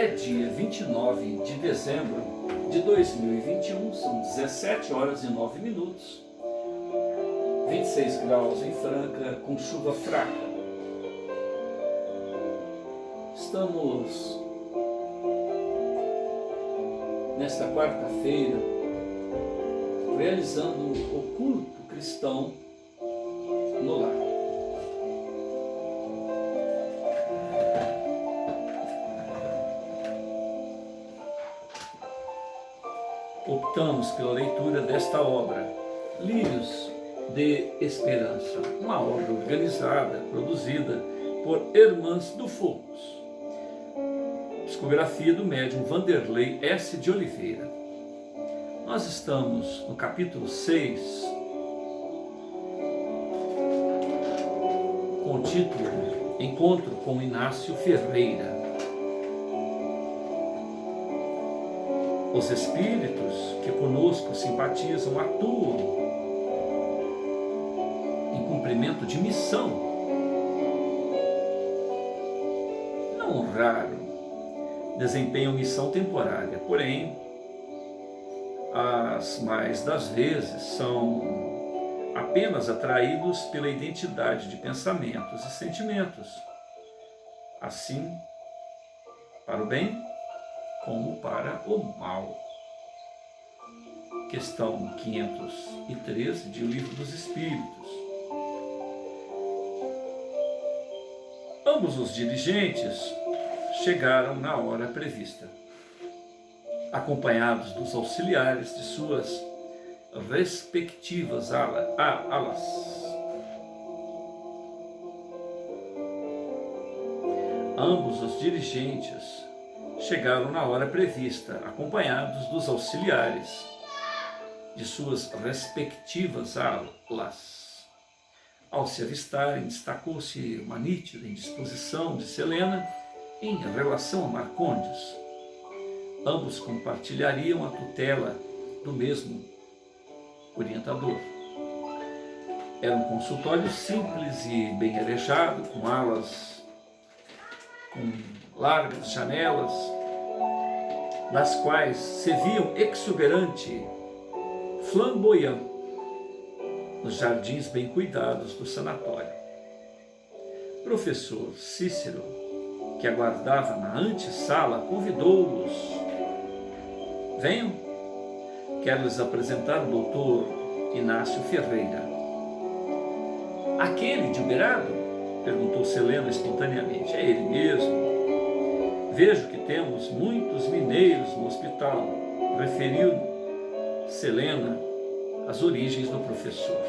É dia 29 de dezembro de 2021, são 17 horas e 9 minutos, 26 graus em Franca, com chuva fraca. Estamos nesta quarta-feira realizando o culto cristão no lar. Optamos pela leitura desta obra, Lírios de Esperança, uma obra organizada, produzida por Irmãs do Focus, psicografia do médium Vanderlei S. de Oliveira. Nós estamos no capítulo 6, com o título Encontro com Inácio Ferreira. Os espíritos que conosco simpatizam atuam em cumprimento de missão. Não raro, desempenham missão temporária, porém, as mais das vezes são apenas atraídos pela identidade de pensamentos e sentimentos, assim para o bem como para o mal. Questão 513 de O Livro dos Espíritos. Ambos os dirigentes chegaram na hora prevista, acompanhados dos auxiliares de suas respectivas alas. Ambos os dirigentes chegaram na hora prevista, acompanhados dos auxiliares de suas respectivas alas. Ao se avistarem, destacou-se uma nítida indisposição de Selena em relação a Marcondes. Ambos compartilhariam a tutela do mesmo orientador. Era um consultório simples e bem arejado, com alas com largas janelas, das quais se viam exuberante flamboyant nos jardins bem cuidados do sanatório. Professor Cícero, que aguardava na antessala, convidou-os. Venham, quero lhes apresentar o doutor Inácio Ferreira. Aquele de Uberaba? Perguntou Selena espontaneamente. É ele mesmo. Vejo que temos muitos mineiros no hospital, referiu Selena as origens do professor.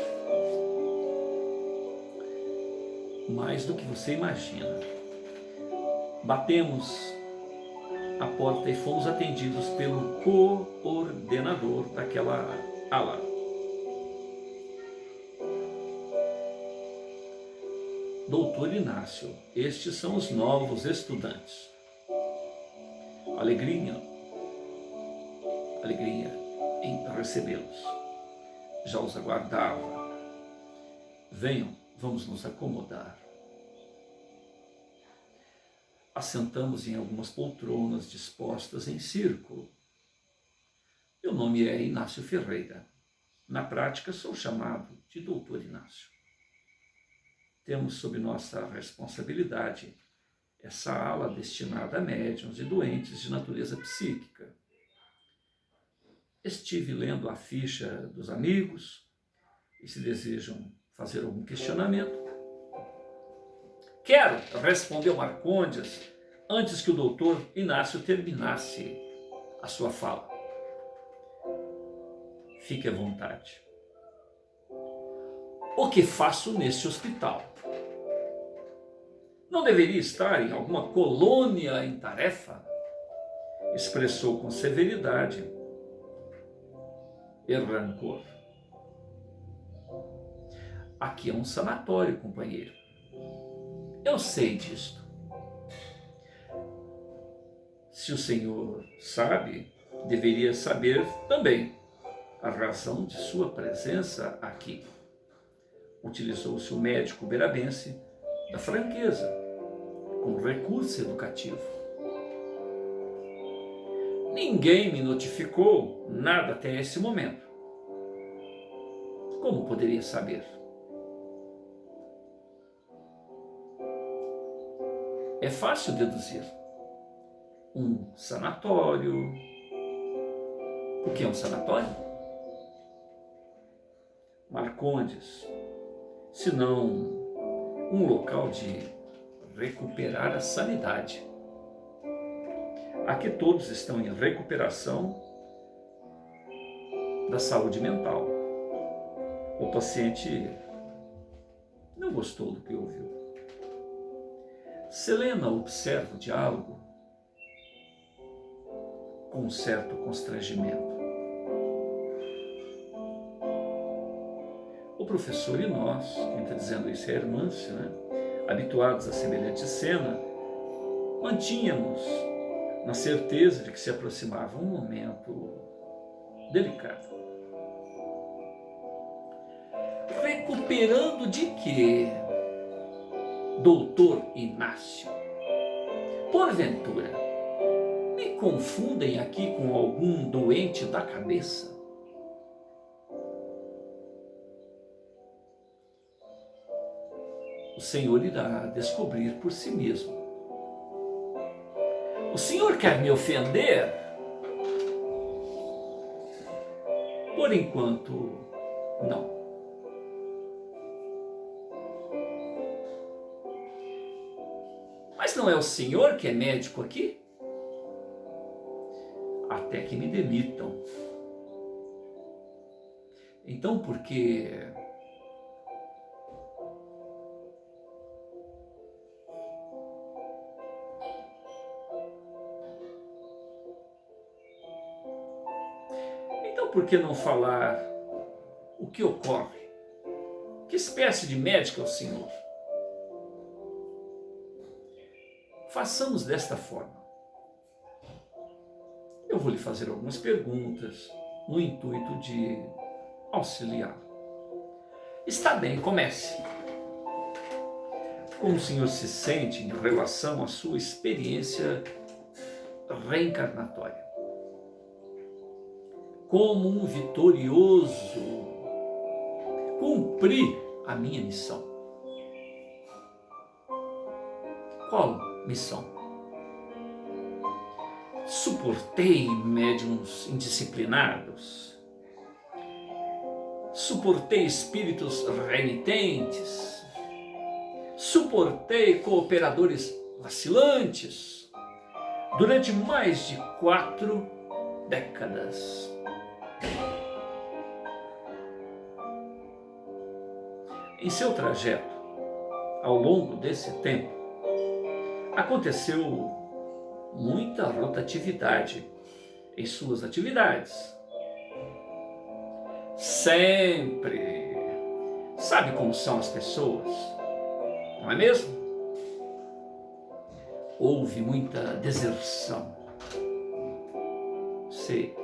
Mais do que você imagina. Batemos a porta e fomos atendidos pelo coordenador daquela ala. Doutor Inácio, estes são os novos estudantes. Alegria em recebê-los. Já os aguardava. Venham, vamos nos acomodar. Assentamos em algumas poltronas dispostas em círculo. Meu nome é Inácio Ferreira. Na prática, sou chamado de Doutor Inácio. Temos sob nossa responsabilidade essa ala destinada a médiuns e doentes de natureza psíquica. Estive lendo a ficha dos amigos e se desejam fazer algum questionamento. Quero, respondeu Marcondes, antes que o doutor Inácio terminasse a sua fala. Fique à vontade. O que faço neste hospital? Não deveria estar em alguma colônia em tarefa? Expressou com severidade e rancor. Aqui é um sanatório, companheiro. Eu sei disto. Se o senhor sabe, deveria saber também a razão de sua presença aqui. Utilizou-se o médico berabense da franqueza, como recurso educativo. Ninguém me notificou nada até esse momento. Como poderia saber? É fácil deduzir. Um sanatório. O que é um sanatório? Marcondes, se não um local de recuperar a sanidade. Aqui todos estão em recuperação da saúde mental. O paciente não gostou do que ouviu. Selena observa o diálogo com um certo constrangimento. O professor e nós, quem está dizendo isso é Hermâncio, né? Habituados a semelhante cena, mantínhamos na certeza de que se aproximava um momento delicado. Recuperando de quê, doutor Inácio? Porventura, me confundem aqui com algum doente da cabeça? O Senhor irá descobrir por si mesmo. O Senhor quer me ofender? Por enquanto, não. Mas não é o Senhor que é médico aqui? Até que me demitam. Então, por que não falar o que ocorre? Que espécie de médico é o Senhor? Façamos desta forma. Eu vou lhe fazer algumas perguntas no intuito de auxiliar. Está bem, comece. Como o Senhor se sente em relação à sua experiência reencarnatória? Como um vitorioso, cumpri a minha missão. Qual missão? Suportei médiuns indisciplinados, suportei espíritos renitentes, suportei cooperadores vacilantes durante mais de 4 décadas. Em seu trajeto, ao longo desse tempo, aconteceu muita rotatividade em suas atividades. Sempre. Sabe como são as pessoas, não é mesmo? Houve muita deserção. Sei.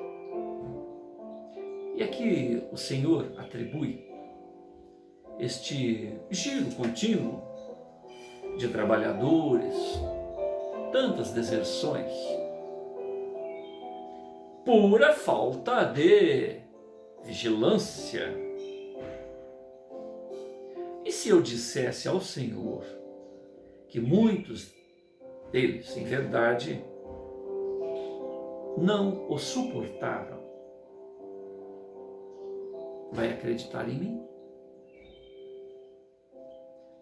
E aqui o Senhor atribui este giro contínuo de trabalhadores, tantas deserções, pura falta de vigilância. E se eu dissesse ao Senhor que muitos deles, em verdade, não o suportaram, vai acreditar em mim?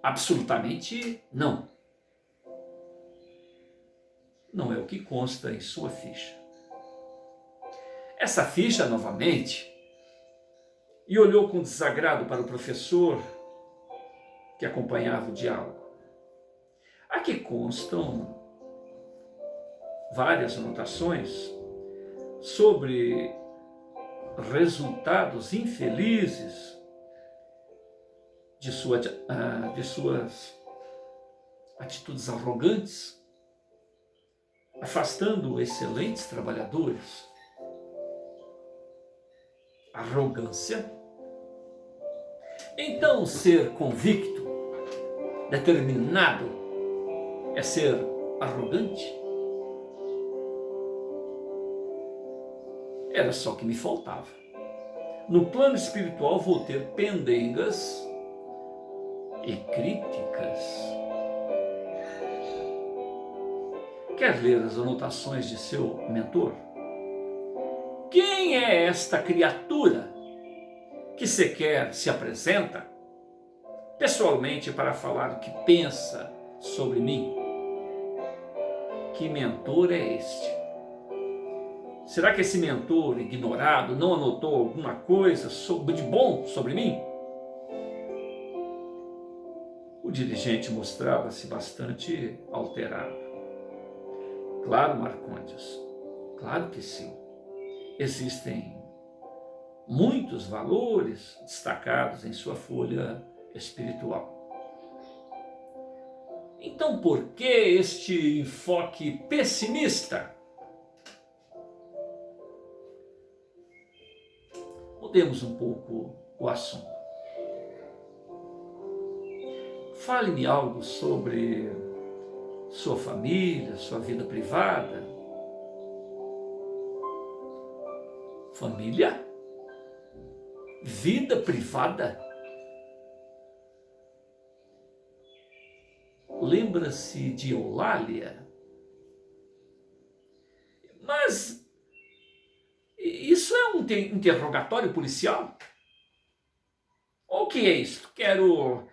Absolutamente não. Não é o que consta em sua ficha. Essa ficha, novamente, e olhou com desagrado para o professor que acompanhava o diálogo. Aqui constam várias anotações sobre resultados infelizes de suas atitudes arrogantes, afastando excelentes trabalhadores. Arrogância. Então, ser convicto, determinado, é ser arrogante? Era só o que me faltava. No plano espiritual vou ter pendengas e críticas. Quer ler as anotações de seu mentor? Quem é esta criatura que sequer se apresenta pessoalmente para falar o que pensa sobre mim? Que mentor é este? Será que esse mentor ignorado não anotou alguma coisa de bom sobre mim? O dirigente mostrava-se bastante alterado. Claro, Marcondes, claro que sim. Existem muitos valores destacados em sua folha espiritual. Então, por que este enfoque pessimista? Mudemos um pouco o assunto. Fale-me algo sobre sua família, sua vida privada. Família? Vida privada? Lembra-se de Eulália? Mas isso é um interrogatório policial? O que é isso? Quero...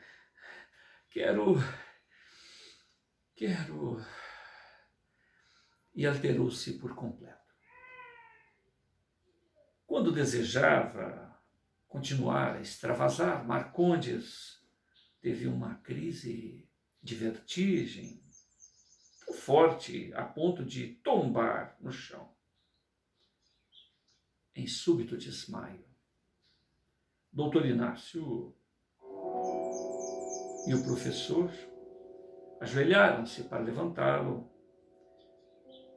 E alterou-se por completo. Quando desejava continuar a extravasar, Marcondes teve uma crise de vertigem tão forte a ponto de tombar no chão, em súbito desmaio. Doutor Inácio e o professor ajoelharam-se para levantá-lo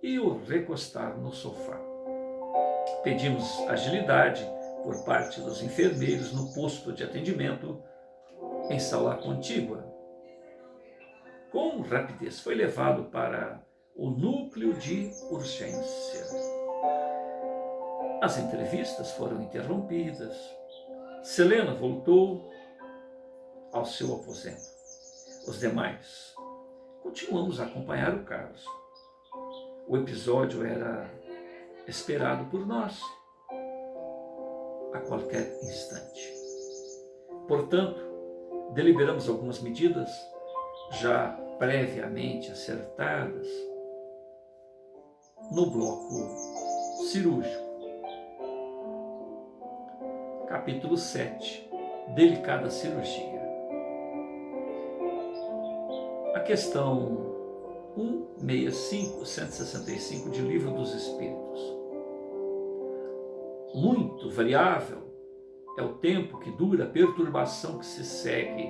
e o recostaram no sofá. Pedimos agilidade por parte dos enfermeiros no posto de atendimento em sala contígua. Com rapidez foi levado para o núcleo de urgência. As entrevistas foram interrompidas. Selena voltou ao seu aposento. Os demais continuamos a acompanhar o caso. O episódio era esperado por nós a qualquer instante. Portanto, deliberamos algumas medidas já previamente acertadas no bloco cirúrgico. Capítulo 7. Delicada cirurgia. A questão 165 de Livro dos Espíritos. Muito variável é o tempo que dura a perturbação que se segue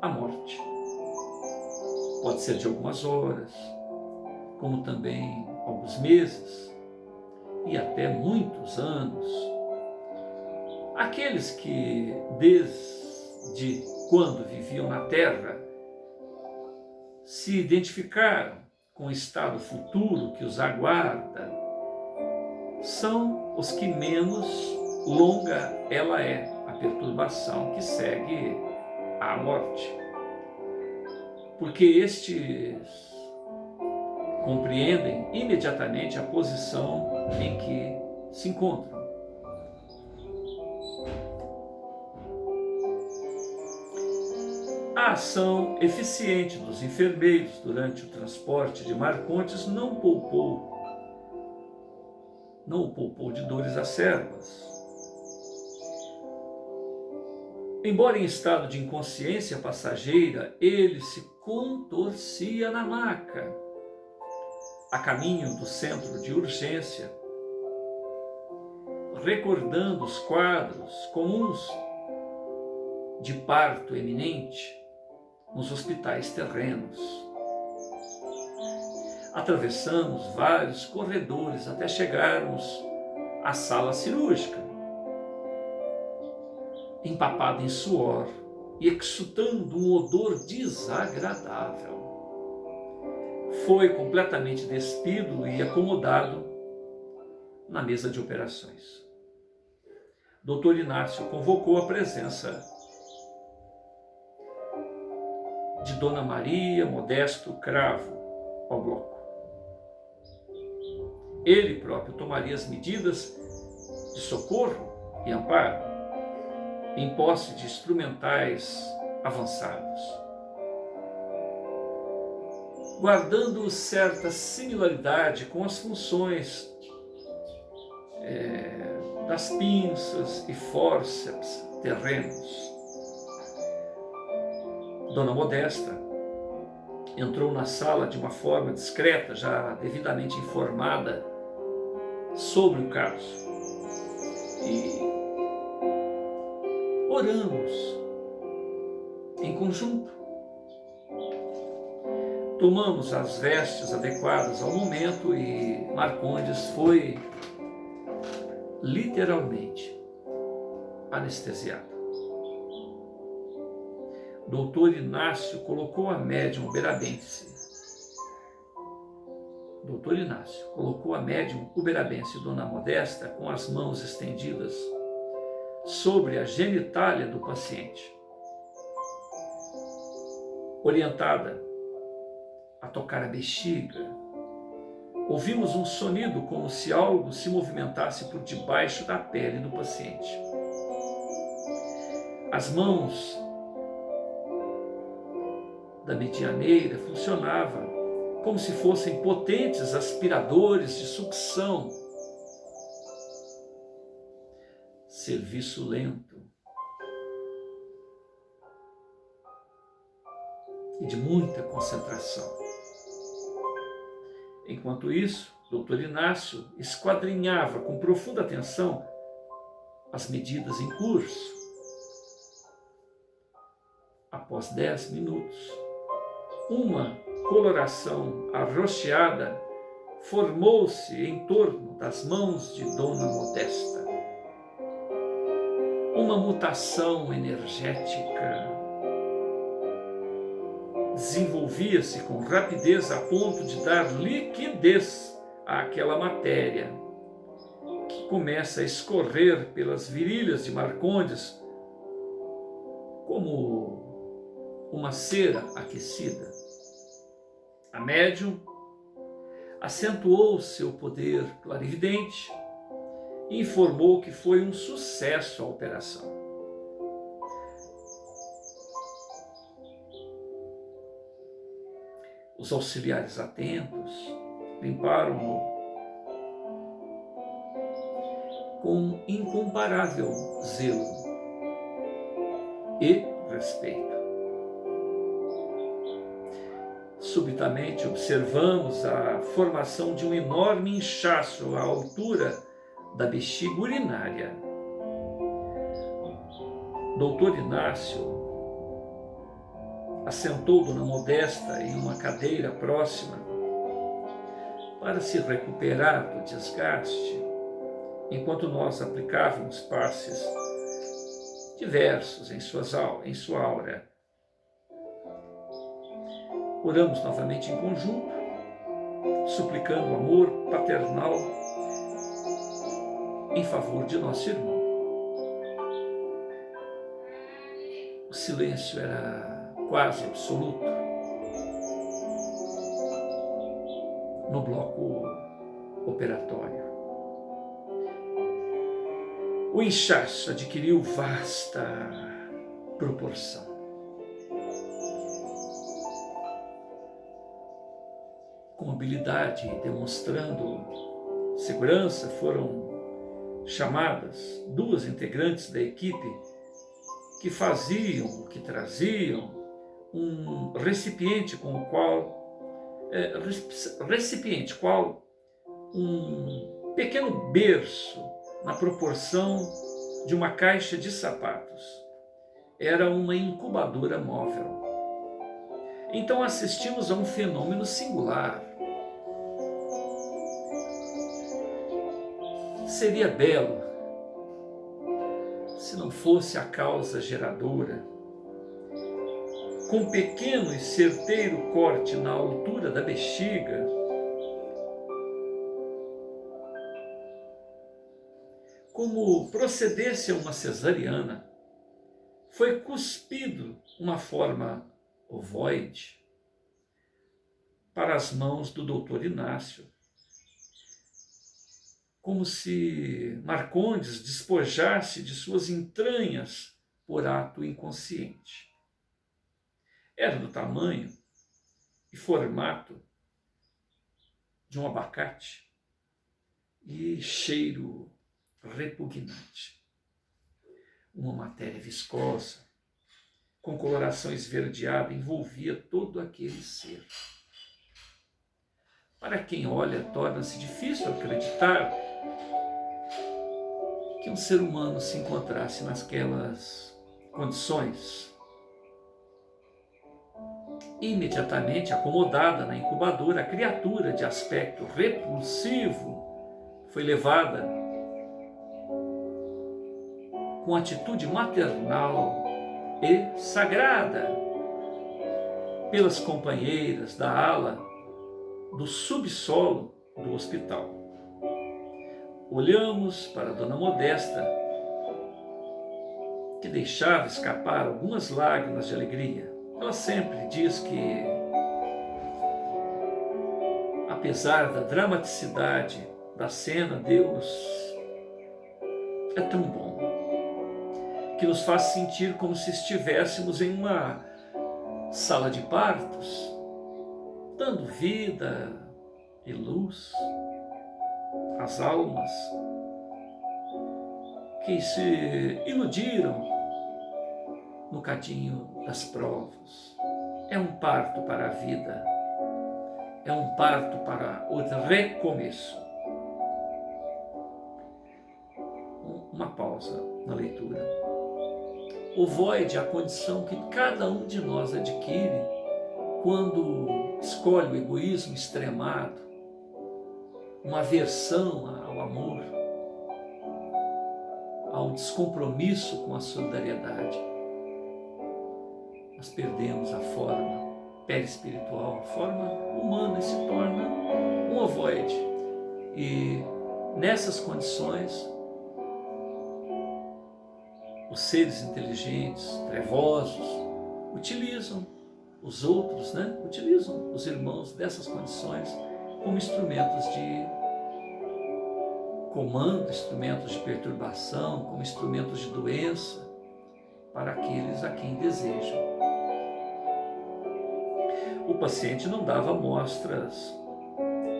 à morte. Pode ser de algumas horas, como também alguns meses e até muitos anos. Aqueles que, desde quando viviam na Terra, se identificaram com o estado futuro que os aguarda, são os que menos longa ela é, a perturbação que segue à morte. Porque estes compreendem imediatamente a posição em que se encontram. A ação eficiente dos enfermeiros durante o transporte de Marcondes não o poupou de dores acerbas. Embora em estado de inconsciência passageira, ele se contorcia na maca, a caminho do centro de urgência, recordando os quadros comuns de parto eminente nos hospitais terrenos. Atravessamos vários corredores até chegarmos à sala cirúrgica, empapado em suor e exudando um odor desagradável. Foi completamente despido e acomodado na mesa de operações. Dr. Inácio convocou a presença de Dona Maria Modesto Cravo ao bloco. Ele próprio tomaria as medidas de socorro e amparo, em posse de instrumentais avançados, guardando certa similaridade com as funções das pinças e fórceps terrenos. Dona Modesta entrou na sala de uma forma discreta, já devidamente informada sobre o caso. E oramos em conjunto. Tomamos as vestes adequadas ao momento e Marcondes foi literalmente anestesiado. Doutor Inácio colocou a médium uberabense. Doutor Inácio colocou a médium uberabense Dona Modesta com as mãos estendidas sobre a genitália do paciente, orientada a tocar a bexiga. Ouvimos um sonido como se algo se movimentasse por debaixo da pele do paciente. As mãos da medianeira funcionavam como se fossem potentes aspiradores de sucção. Serviço lento e de muita concentração. Enquanto isso, Dr. Inácio esquadrinhava com profunda atenção as medidas em curso. Após 10 minutos, uma coloração arroxeada formou-se em torno das mãos de Dona Modesta. Uma mutação energética desenvolvia-se com rapidez a ponto de dar liquidez àquela matéria que começa a escorrer pelas virilhas de Marcondes como uma cera aquecida. A médium acentuou seu poder clarividente e informou que foi um sucesso a operação. Os auxiliares atentos limparam-no com incomparável zelo e respeito. Subitamente observamos a formação de um enorme inchaço à altura da bexiga urinária. Doutor Inácio assentou Dona Modesta em uma cadeira próxima para se recuperar do desgaste, enquanto nós aplicávamos passes diversos em sua aura. Oramos novamente em conjunto, suplicando o amor paternal em favor de nosso irmão. O silêncio era quase absoluto no bloco operatório. O inchaço adquiriu vasta proporção. Com habilidade, demonstrando segurança, foram chamadas 2 integrantes da equipe que traziam um recipiente qual um pequeno berço na proporção de uma caixa de sapatos. Era uma incubadora móvel. Então assistimos a um fenômeno singular. Seria belo se não fosse a causa geradora, com um pequeno e certeiro corte na altura da bexiga, como procedesse a uma cesariana, foi cuspido uma forma ovoide para as mãos do doutor Inácio, como se Marcondes despojasse de suas entranhas por ato inconsciente. Era do tamanho e formato de um abacate e cheiro repugnante. Uma matéria viscosa, com coloração esverdeada, envolvia todo aquele ser. Para quem olha, torna-se difícil acreditar que um ser humano se encontrasse naquelas condições. Imediatamente acomodada na incubadora, a criatura de aspecto repulsivo foi levada com atitude maternal e sagrada pelas companheiras da ala do subsolo do hospital. Olhamos para Dona Modesta, que deixava escapar algumas lágrimas de alegria. Ela sempre diz que, apesar da dramaticidade da cena, Deus é tão bom, que nos faz sentir como se estivéssemos em uma sala de partos, dando vida e luz às almas que se iludiram no cadinho das provas. É um parto para a vida, é um parto para o recomeço. Uma pausa na leitura. Ovoide é a condição que cada um de nós adquire quando escolhe o egoísmo extremado, uma aversão ao amor, ao descompromisso com a solidariedade. Nós perdemos a forma perispiritual, a forma humana, e se torna um ovoide. E nessas condições, os seres inteligentes, trevosos, utilizam os outros, utilizam os irmãos dessas condições como instrumentos de comando, instrumentos de perturbação, como instrumentos de doença para aqueles a quem desejam. O paciente não dava mostras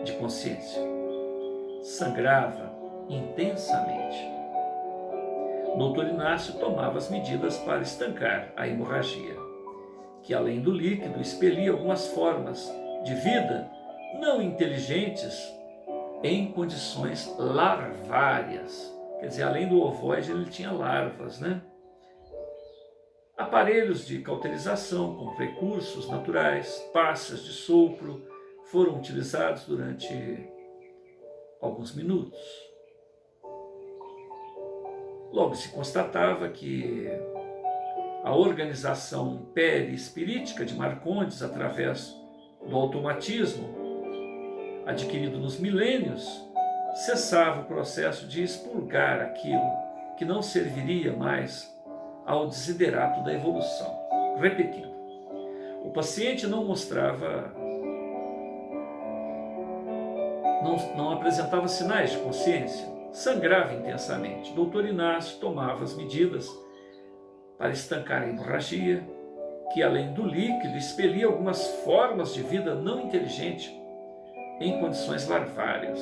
de consciência, sangrava intensamente. O doutor Inácio tomava as medidas para estancar a hemorragia, que além do líquido expelia algumas formas de vida não inteligentes em condições larvárias. Quer dizer, além do ovoide, ele tinha larvas, Aparelhos de cauterização com recursos naturais, passas de sopro, foram utilizados durante alguns minutos. Logo se constatava que a organização perispirítica de Marcondes, através do automatismo adquirido nos milênios, cessava o processo de expurgar aquilo que não serviria mais ao desiderato da evolução. Repetindo, o paciente não mostrava, não apresentava sinais de consciência, sangrava intensamente. Doutor Inácio tomava as medidas para estancar a hemorragia, que além do líquido expelia algumas formas de vida não inteligente em condições larvárias.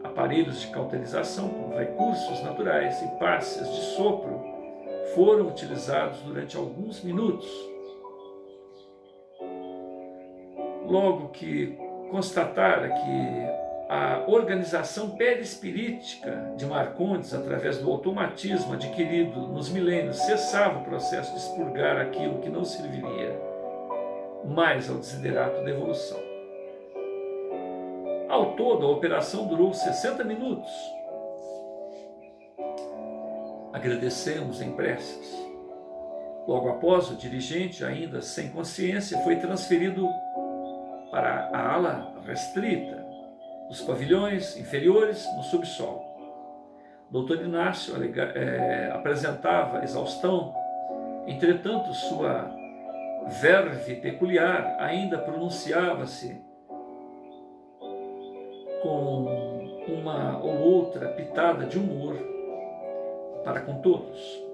Aparelhos de cauterização com recursos naturais e passes de sopro foram utilizados durante alguns minutos. Logo que constatara que a organização perispirítica de Marcondes, através do automatismo adquirido nos milênios, cessava o processo de expurgar aquilo que não serviria mais ao desiderato da evolução. Ao todo, a operação durou 60 minutos. Agradecemos em preces. Logo após, o dirigente, ainda sem consciência, foi transferido para a ala restrita dos pavilhões inferiores no subsolo. Doutor Inácio apresentava exaustão, entretanto sua verve peculiar ainda pronunciava-se com uma ou outra pitada de humor para com todos.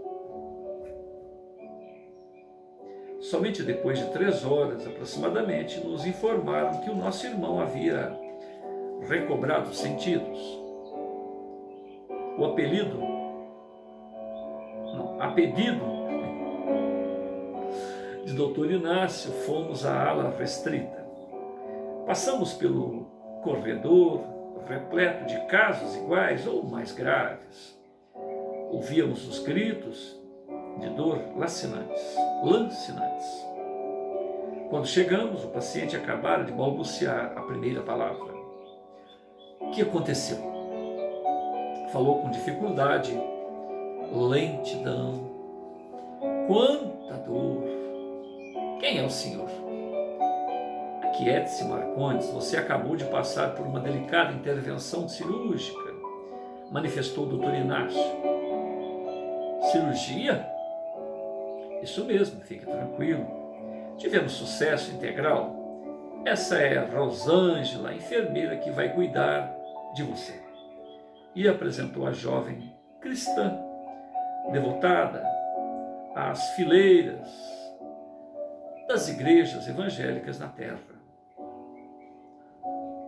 Somente depois de 3 horas aproximadamente nos informaram que o nosso irmão havia recobrado os sentidos. A pedido de doutor Inácio, fomos à ala restrita. Passamos pelo corredor repleto de casos iguais ou mais graves. Ouvíamos os gritos de dor lancinantes. Quando chegamos, o paciente acabara de balbuciar a primeira palavra. O que aconteceu? Falou com dificuldade, lentidão. Quanta dor! Quem é o senhor? Aquiete-se, Marcondes, você acabou de passar por uma delicada intervenção cirúrgica, manifestou o doutor Inácio. Cirurgia? Isso mesmo, fique tranquilo. Tivemos sucesso integral. Essa é a Rosângela, a enfermeira que vai cuidar de você. E apresentou a jovem cristã, devotada às fileiras das igrejas evangélicas na terra.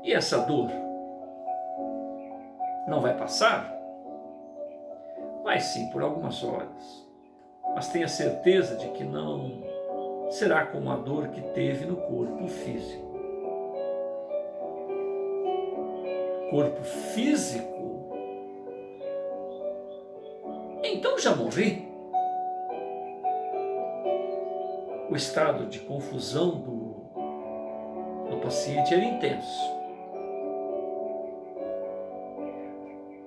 E essa dor não vai passar? Vai sim, por algumas horas. Mas tenha certeza de que não será como a dor que teve no corpo físico. Corpo físico? Então já morri. O estado de confusão do paciente era intenso.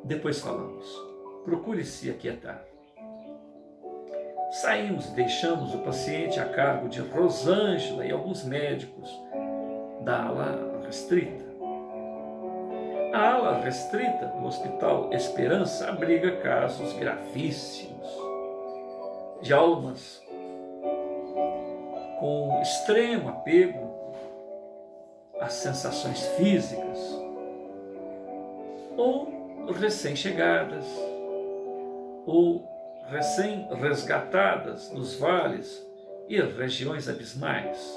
Depois falamos. Procure se aquietar. Saímos e deixamos o paciente a cargo de Rosângela e alguns médicos da ala restrita. A ala restrita do Hospital Esperança abriga casos gravíssimos de almas com extremo apego às sensações físicas ou recém-chegadas ou recém-resgatadas dos vales e regiões abismais.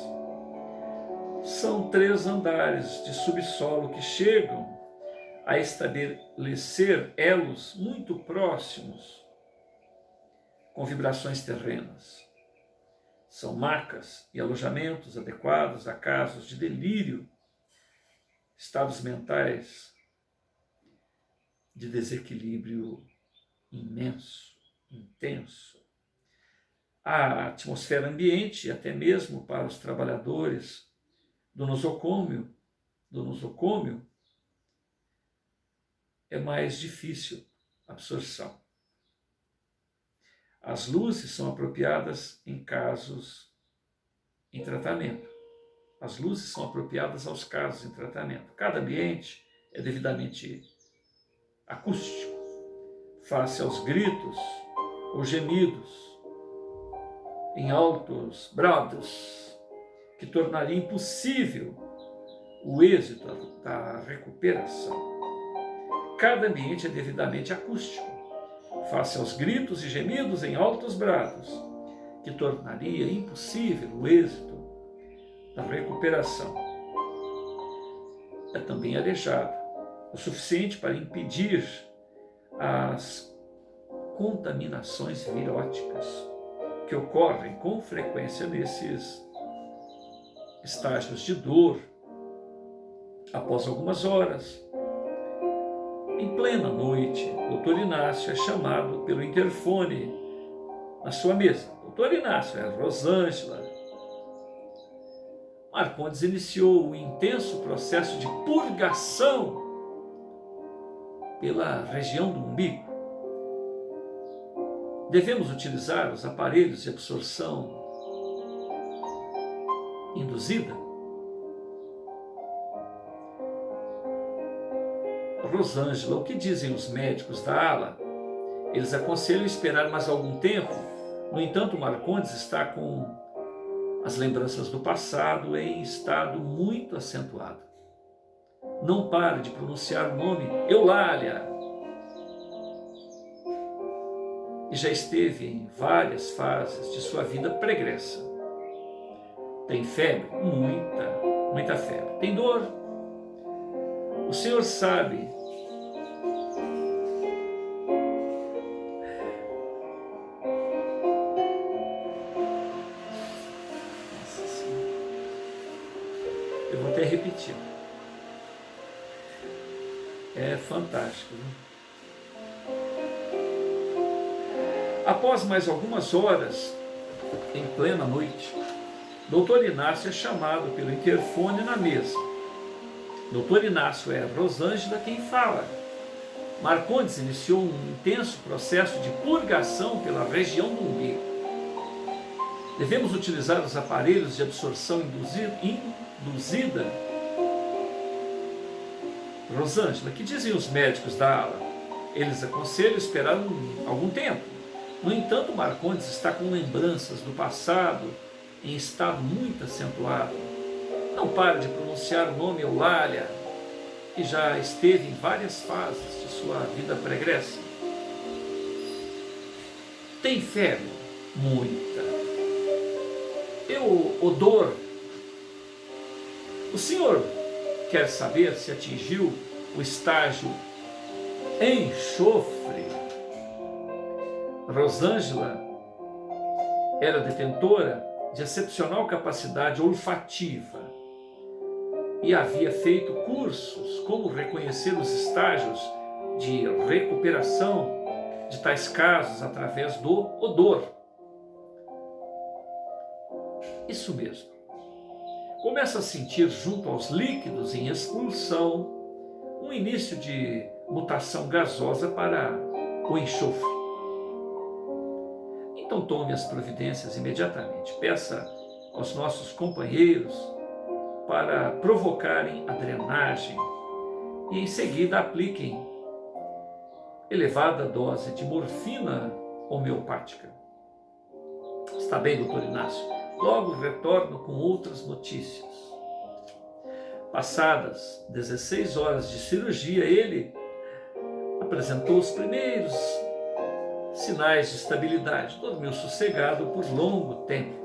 São 3 andares de subsolo que chegam a estabelecer elos muito próximos com vibrações terrenas. São macas e alojamentos adequados a casos de delírio, estados mentais de desequilíbrio imenso, intenso. A atmosfera ambiente, até mesmo para os trabalhadores do nosocômio, é mais difícil a absorção. As luzes são apropriadas em casos em tratamento. As luzes são apropriadas aos casos em tratamento. Cada ambiente é devidamente acústico, face aos gritos ou gemidos em altos brados, que tornaria impossível o êxito da recuperação. Cada ambiente é devidamente acústico, face aos gritos e gemidos em altos brados, que tornaria impossível o êxito da recuperação. É também arejado, o suficiente para impedir as contaminações viróticas que ocorrem com frequência nesses estágios de dor. Após algumas horas, em plena noite, o doutor Inácio é chamado pelo interfone na sua mesa. Doutor Inácio, é a Rosângela. Marcondes iniciou um intenso processo de purgação pela região do umbigo. Devemos utilizar os aparelhos de absorção induzida? Rosângela, o que dizem os médicos da ala? Eles aconselham esperar mais algum tempo. No entanto, Marcondes está com as lembranças do passado em estado muito acentuado. Não pare de pronunciar o nome Eulália. E já esteve em várias fases de sua vida pregressa. Tem febre? Muita febre. Tem dor? O Senhor sabe. Nossa Senhora. Eu vou até repetir. É fantástico, viu? Após mais algumas horas, em plena noite, Dr. Inácio é chamado pelo interfone na mesa. Dr. Inácio é Rosângela quem fala. Marcondes iniciou um intenso processo de purgação pela região do umbigo. Devemos utilizar os aparelhos de absorção induzida. Rosângela, que dizem os médicos da ala? Eles aconselham esperar algum tempo. No entanto, Marcondes está com lembranças do passado em estado muito acentuado. Não pare de pronunciar o nome Eulália, que já esteve em várias fases de sua vida pregressa. Tem febre? Muita. Odor? O senhor quer saber se atingiu o estágio enxofre? Rosângela era detentora de excepcional capacidade olfativa e havia feito cursos como reconhecer os estágios de recuperação de tais casos através do odor. Isso mesmo. Começa a sentir junto aos líquidos em expulsão um início de mutação gasosa para o enxofre. Então tome as providências imediatamente. Peça aos nossos companheiros para provocarem a drenagem e em seguida apliquem elevada dose de morfina homeopática. Está bem, doutor Inácio? Logo retorno com outras notícias. Passadas 16 horas de cirurgia, ele apresentou os primeiros sinais de estabilidade. Dormiu sossegado por longo tempo.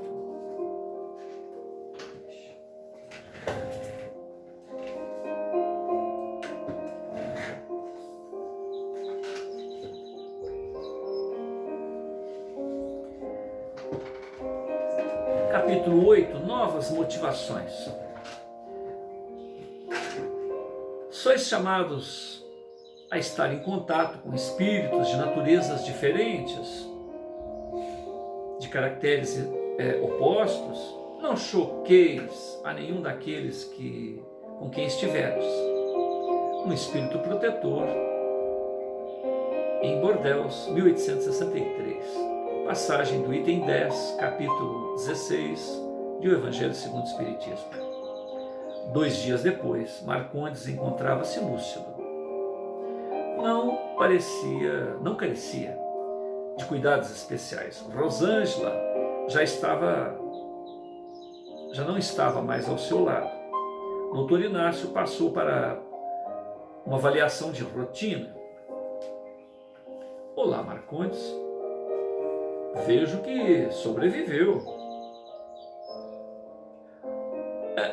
Capítulo 8. Novas motivações. Sois chamados a estar em contato com espíritos de naturezas diferentes, de caracteres opostos. Não choqueis a nenhum daqueles com quem estiveres. Um espírito protetor, em Bordeaux, 1863. Passagem do item 10, capítulo 16, de O Evangelho segundo o Espiritismo. 2 dias depois, Marcondes encontrava-se lúcido. Não carecia de cuidados especiais. Rosângela já não estava mais ao seu lado. Doutor Inácio passou para uma avaliação de rotina. Olá, Marcondes. Vejo que sobreviveu.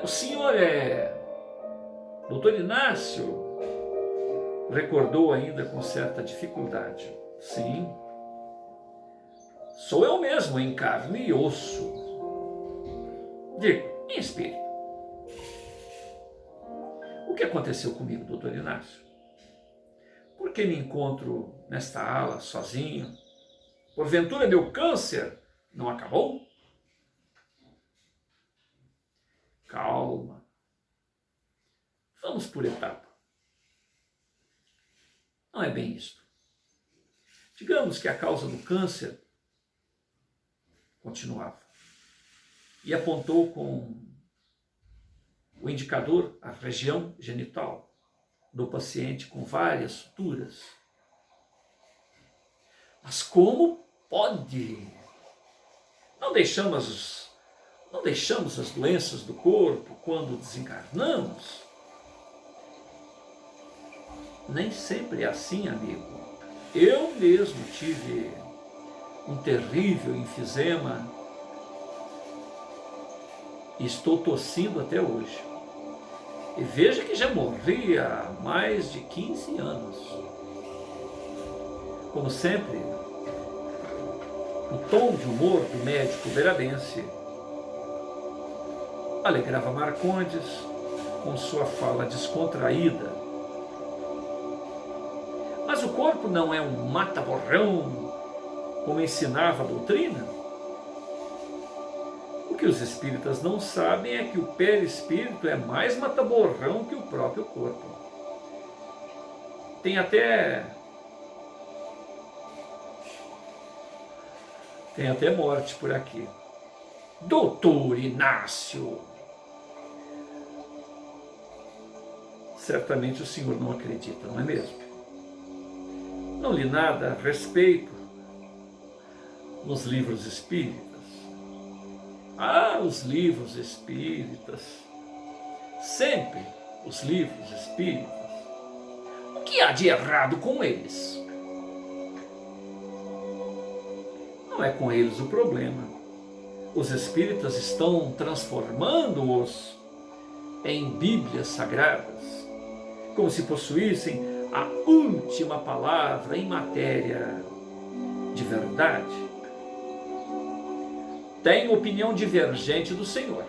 O senhor é doutor Inácio? Recordou ainda com certa dificuldade. Sim. Sou eu mesmo, em carne e osso. Digo, em espírito. O que aconteceu comigo, doutor Inácio? Por que me encontro nesta ala, sozinho? Porventura meu câncer não acabou? Calma. Vamos por etapa. Não é bem isto. Digamos que a causa do câncer continuava. E apontou com o indicador a região genital. do paciente com várias suturas. Mas como pode? Não deixamos as doenças do corpo quando desencarnamos? Nem sempre é assim, amigo. Eu mesmo tive um terrível enfisema e estou tossindo até hoje. E veja que já morri há mais de 15 anos. Como sempre, o tom de humor do médico berabense alegrava Marcondes com sua fala descontraída. Mas o corpo não é um mata-borrão, como ensinava a doutrina? O que os espíritas não sabem é que o perispírito é mais mata-borrão que o próprio corpo. Tem até morte por aqui. Doutor Inácio! Certamente o senhor não acredita, não é mesmo? Não li nada a respeito nos livros espíritas. Ah, os livros espíritas. Sempre os livros espíritas. O que há de errado com eles? Não é com eles o problema. Os espíritas estão transformando-os em Bíblias sagradas, como se possuíssem a última palavra em matéria de verdade. Tem opinião divergente do Senhor.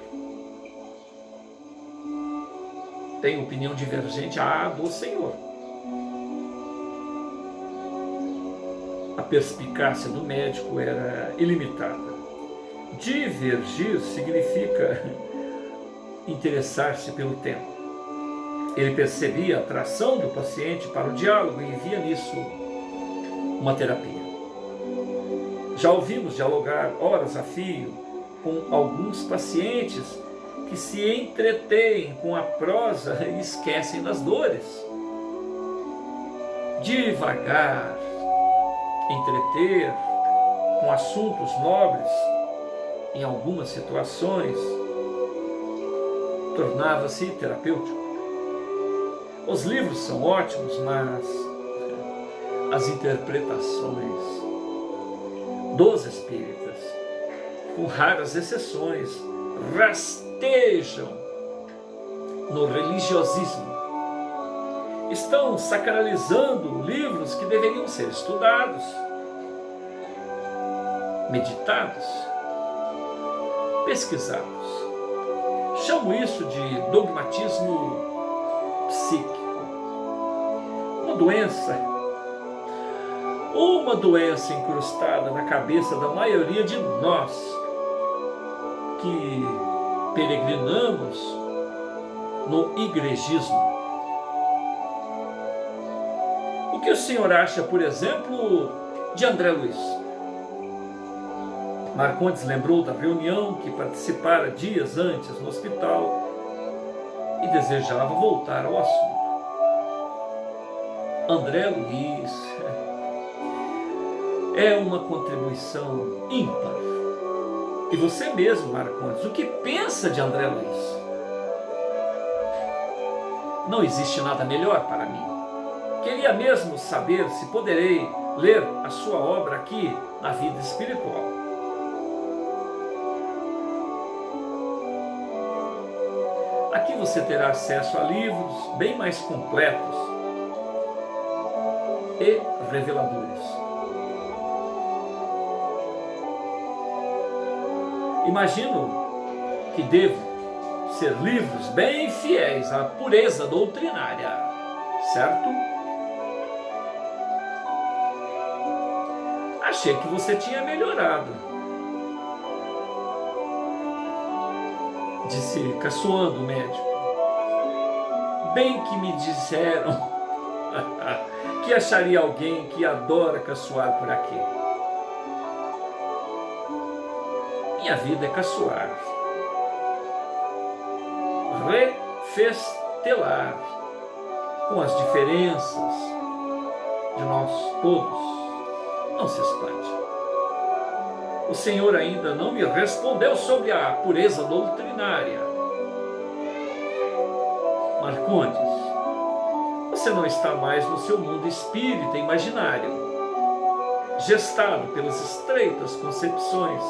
Tem opinião divergente do Senhor. A perspicácia do médico era ilimitada. Divergir significa interessar-se pelo tema. Ele percebia a atração do paciente para o diálogo e via nisso uma terapia. Já ouvimos dialogar horas a fio com alguns pacientes que se entretêm com a prosa e esquecem das dores. Devagar, entreter com assuntos nobres, em algumas situações, tornava-se terapêutico. Os livros são ótimos, mas as interpretações dos espíritas, com raras exceções, rastejam no religiosismo. Estão sacralizando livros que deveriam ser estudados, meditados, pesquisados. Chamo isso de dogmatismo psíquico. Uma doença incrustada na cabeça da maioria de nós que peregrinamos no igrejismo. O que o senhor acha, por exemplo, de André Luiz? Marcondes lembrou da reunião que participara dias antes no hospital e desejava voltar ao assunto. André Luiz é uma contribuição ímpar. E você mesmo, Marcondes, o que pensa de André Luiz? Não existe nada melhor para mim. Queria mesmo saber se poderei ler a sua obra aqui na vida espiritual. Aqui você terá acesso a livros bem mais completos e reveladores. Imagino que devo ser livros bem fiéis à pureza doutrinária, certo? Achei que você tinha melhorado, disse caçoando o médico. Bem que me disseram que acharia alguém que adora caçoar por aqui. Minha vida é caçoar, refestelar, com as diferenças de nós todos, não se espante. O Senhor ainda não me respondeu sobre a pureza doutrinária. Marcondes, você não está mais no seu mundo espírita imaginário, gestado pelas estreitas concepções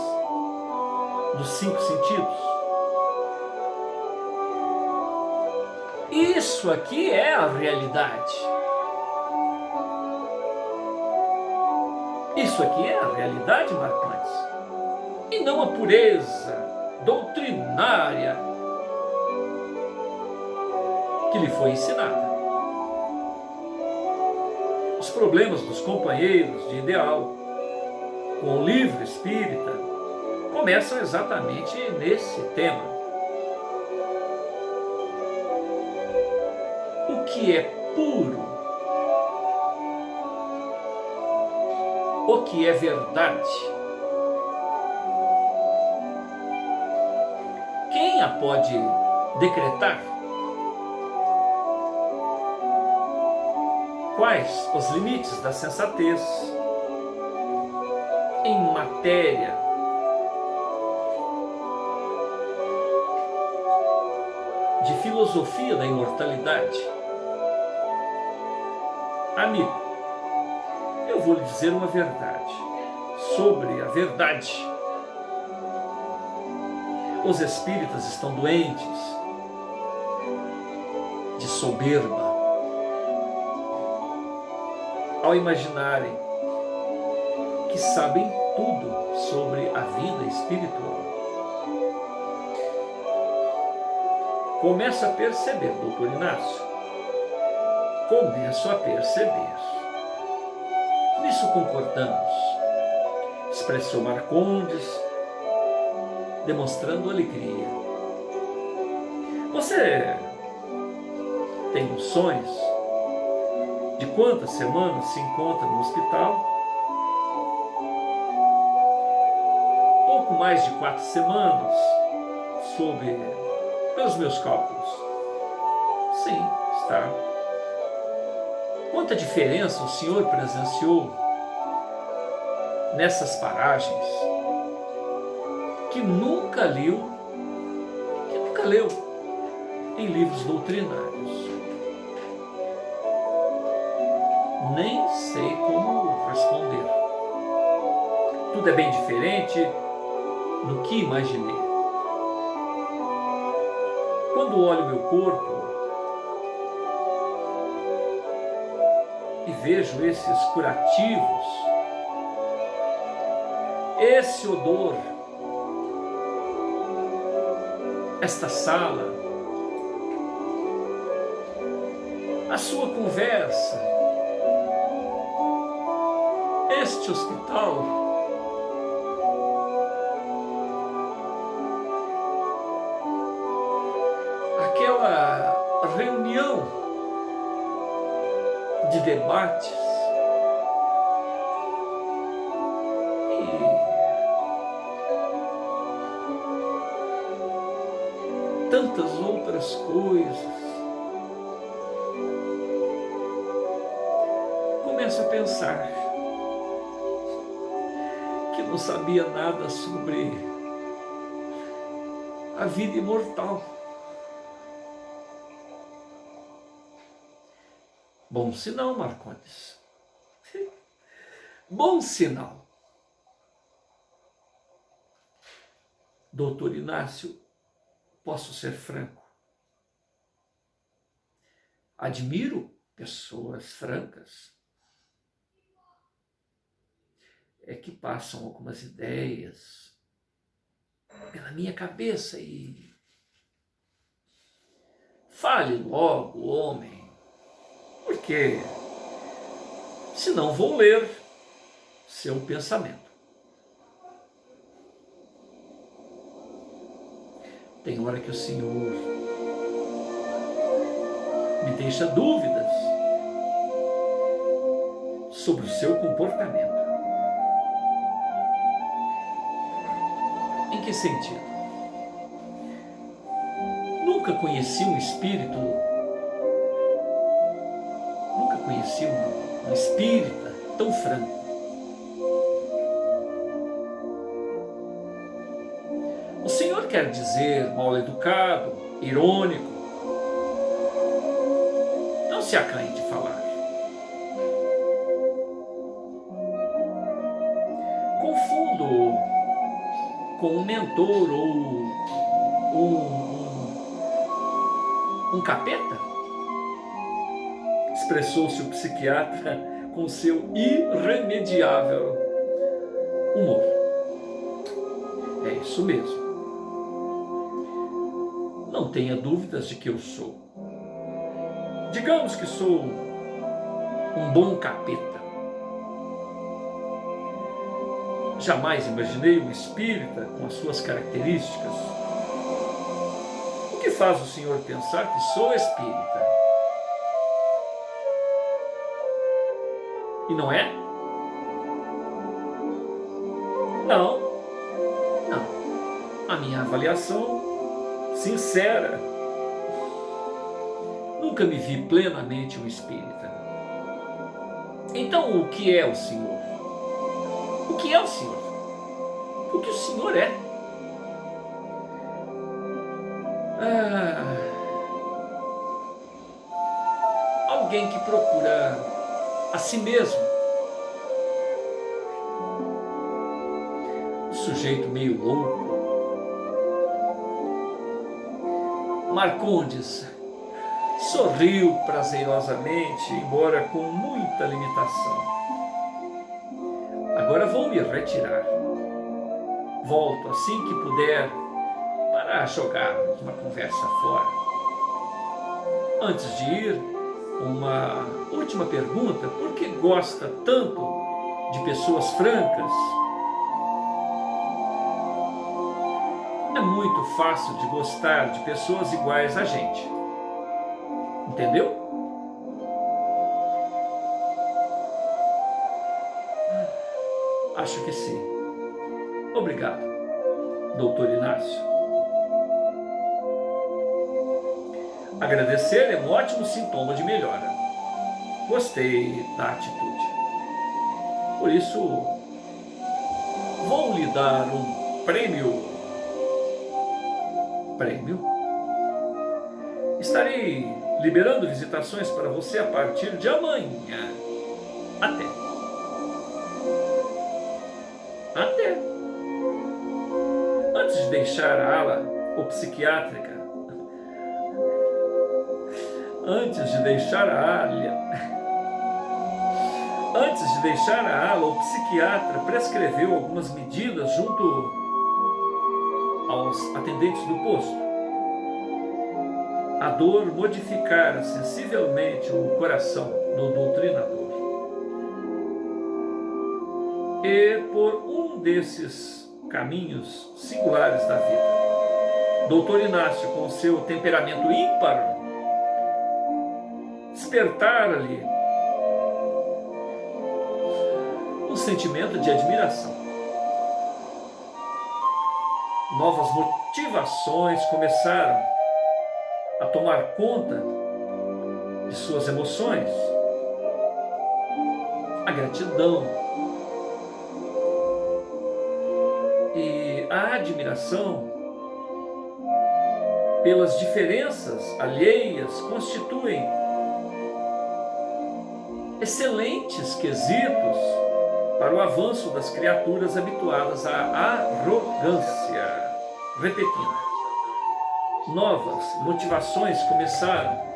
dos 5 sentidos. Isso aqui é a realidade. Isso aqui é a realidade, Marcondes, e não a pureza doutrinária que lhe foi ensinada. Os problemas dos companheiros de ideal com o livro espírita começam exatamente nesse tema. O que é puro? O que é verdade? Quem a pode decretar? Quais os limites da sensatez em matéria de filosofia da imortalidade? Amigo, eu vou lhe dizer uma verdade sobre a verdade. Os espíritas estão doentes de soberba ao imaginarem que sabem tudo sobre a vida espiritual. Começo a perceber, doutor Inácio, começo a perceber. Nisso concordamos, expressou Marcondes, demonstrando alegria. Você tem noções de quantas semanas se encontra no hospital? Pouco mais de 4 semanas, pelos meus cálculos. Sim, está. Quanta diferença o senhor presenciou nessas paragens que nunca leu em livros doutrinários. Nem sei como responder. Tudo é bem diferente do que imaginei. Quando olho meu corpo e vejo esses curativos, esse odor, esta sala, a sua conversa, este hospital, aquela reunião de debates e tantas outras coisas. Começo a pensar que não sabia nada sobre a vida imortal. Bom sinal, Marcondes. Bom sinal. Doutor Inácio, posso ser franco. Admiro pessoas francas. É que passam algumas ideias pela minha cabeça e fale logo, homem, porque senão vou ler seu pensamento. Tem hora que o Senhor me deixa dúvidas sobre o seu comportamento. Em que sentido? Nunca conheci um espírito conheci um espírita tão franco. O senhor quer dizer mal educado, irônico? Não se acanhe de falar. Confundo com um mentor ou um capeta? Expressou-se o psiquiatra com seu irremediável humor. É isso mesmo. Não tenha dúvidas de que eu sou. Digamos que sou um bom capeta. Jamais imaginei um espírita com as suas características. O que faz o senhor pensar que sou espírita? E não é? Não. A minha avaliação sincera. Nunca me vi plenamente um espírita. Então, o que é o senhor? O que é o senhor? O que o senhor é? Alguém que procura a si mesmo. Um sujeito meio louco. Marcondes sorriu prazerosamente, embora com muita limitação. Agora vou me retirar. Volto assim que puder para jogarmos uma conversa fora. Antes de ir, uma última pergunta: por que gosta tanto de pessoas francas? É muito fácil de gostar de pessoas iguais a gente. Entendeu? Acho que sim. Obrigado, doutor Inácio. Agradecer é um ótimo sintoma de melhora. Gostei da atitude. Por isso, vou lhe dar um prêmio. Estarei liberando visitações para você a partir de amanhã. Até. Antes de deixar a ala psiquiátrica, Antes de deixar a ala, o psiquiatra prescreveu algumas medidas junto aos atendentes do posto. A dor modificara sensivelmente o coração do doutrinador. E por um desses caminhos singulares da vida, doutor Inácio, com seu temperamento ímpar, despertara-lhe um sentimento de admiração. Novas motivações começaram a tomar conta de suas emoções. A gratidão e a admiração pelas diferenças alheias constituem excelentes quesitos para o avanço das criaturas habituadas à arrogância. Repetindo, novas motivações começaram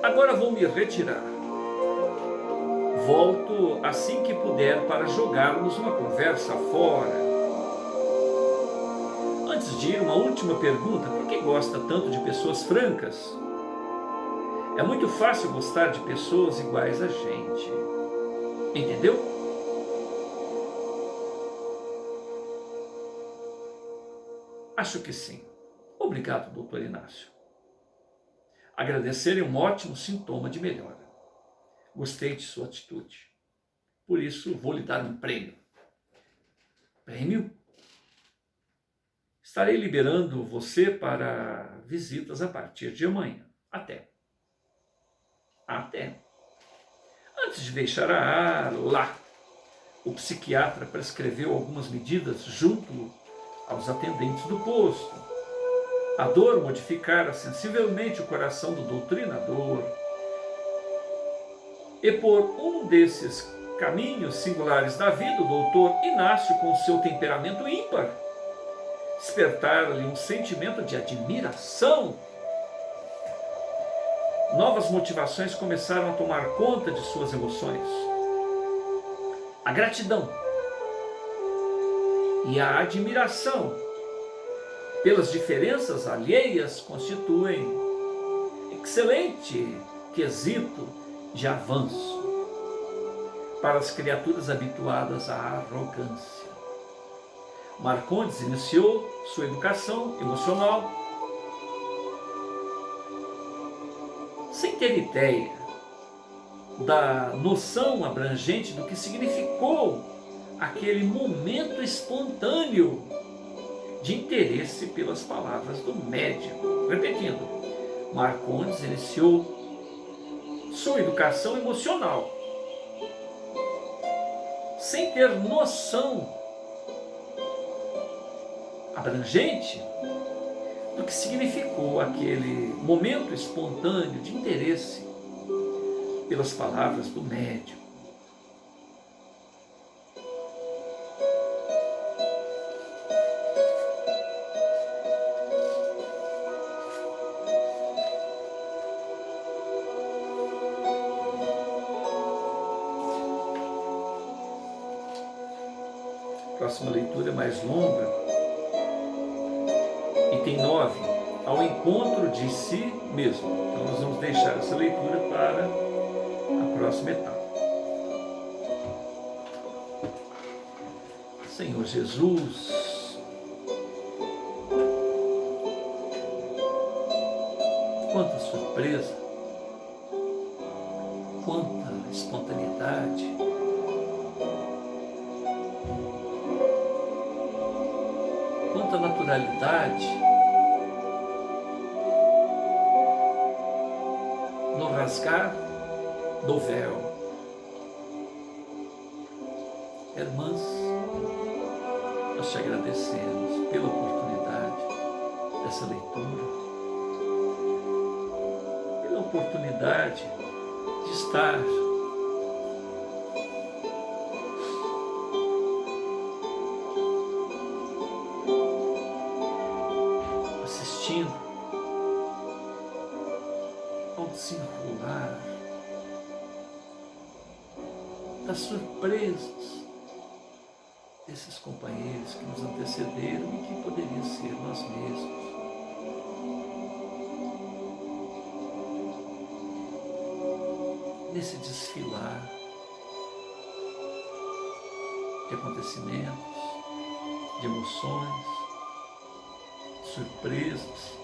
Agora vou me retirar. Volto assim que puder para jogarmos uma conversa fora. Antes de ir, uma última pergunta: por que gosta tanto de pessoas francas? É muito fácil gostar de pessoas iguais a gente. Entendeu? Acho que sim. Obrigado, doutor Inácio. Agradecer é um ótimo sintoma de melhora. Gostei de sua atitude. Por isso, vou lhe dar um prêmio. Prêmio? Estarei liberando você para visitas a partir de amanhã. Até. Até. Antes de deixar lá, o psiquiatra prescreveu algumas medidas junto aos atendentes do posto. A dor modificara sensivelmente o coração do doutrinador. E por um desses caminhos singulares da vida, o doutor Inácio, com seu temperamento ímpar, despertara-lhe um sentimento de admiração. Novas motivações começaram a tomar conta de suas emoções. A gratidão e a admiração pelas diferenças alheias constituem excelente quesito de avanço para as criaturas habituadas à arrogância. Marcondes iniciou sua educação emocional sem ter ideia da noção abrangente do que significou aquele momento espontâneo de interesse pelas palavras do médico. Repetindo, Marcondes iniciou sua educação emocional sem ter noção abrangente do que significou aquele momento espontâneo de interesse pelas palavras do médico. A próxima leitura é mais longa. Item 9, ao encontro de si mesmo. Então nós vamos deixar essa leitura para a próxima etapa. Senhor Jesus, quanta surpresa, quanta espontaneidade, quanta naturalidade no rasgar do véu. Irmãs, nós te agradecemos pela oportunidade dessa leitura, pela oportunidade de estar assistindo ao desenrolar das surpresas desses companheiros que nos antecederam e que poderiam ser nós mesmos. Nesse desfilar de acontecimentos, de emoções, surpresas,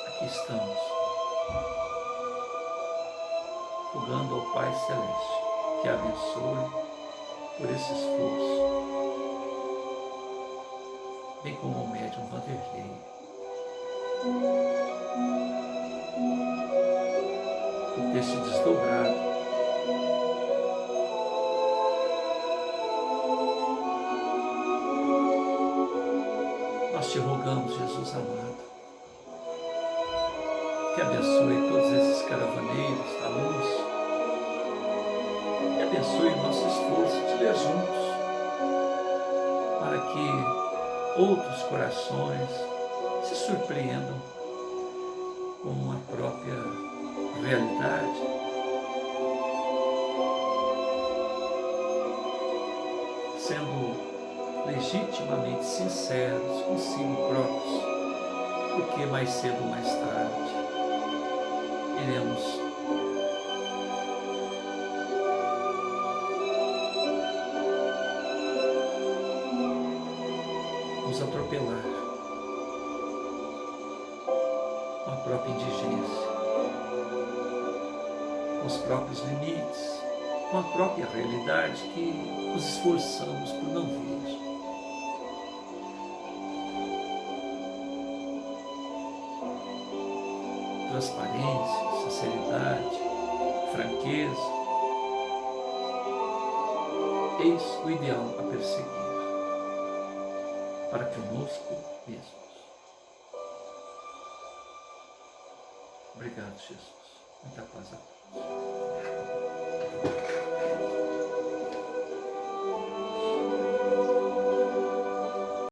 aqui estamos, rogando ao Pai Celeste que abençoe por esse esforço, bem como o médium Vanderlei, por ter se desdobrado nós te rogamos, Jesus amado, que abençoe todos esses caravaneiros da luz, que abençoe o nosso esforço de ler juntos, para que outros corações se surpreendam com a própria realidade, sendo legítimos legitimamente sinceros consigo próprios, porque mais cedo ou mais tarde iremos nos atropelar com a própria indigência, com os próprios limites, com a própria realidade que nos esforçamos por não ver. Transparência, sinceridade, franqueza, eis o ideal a perseguir para conosco mesmos. Obrigado, Jesus. Muita paz a todos.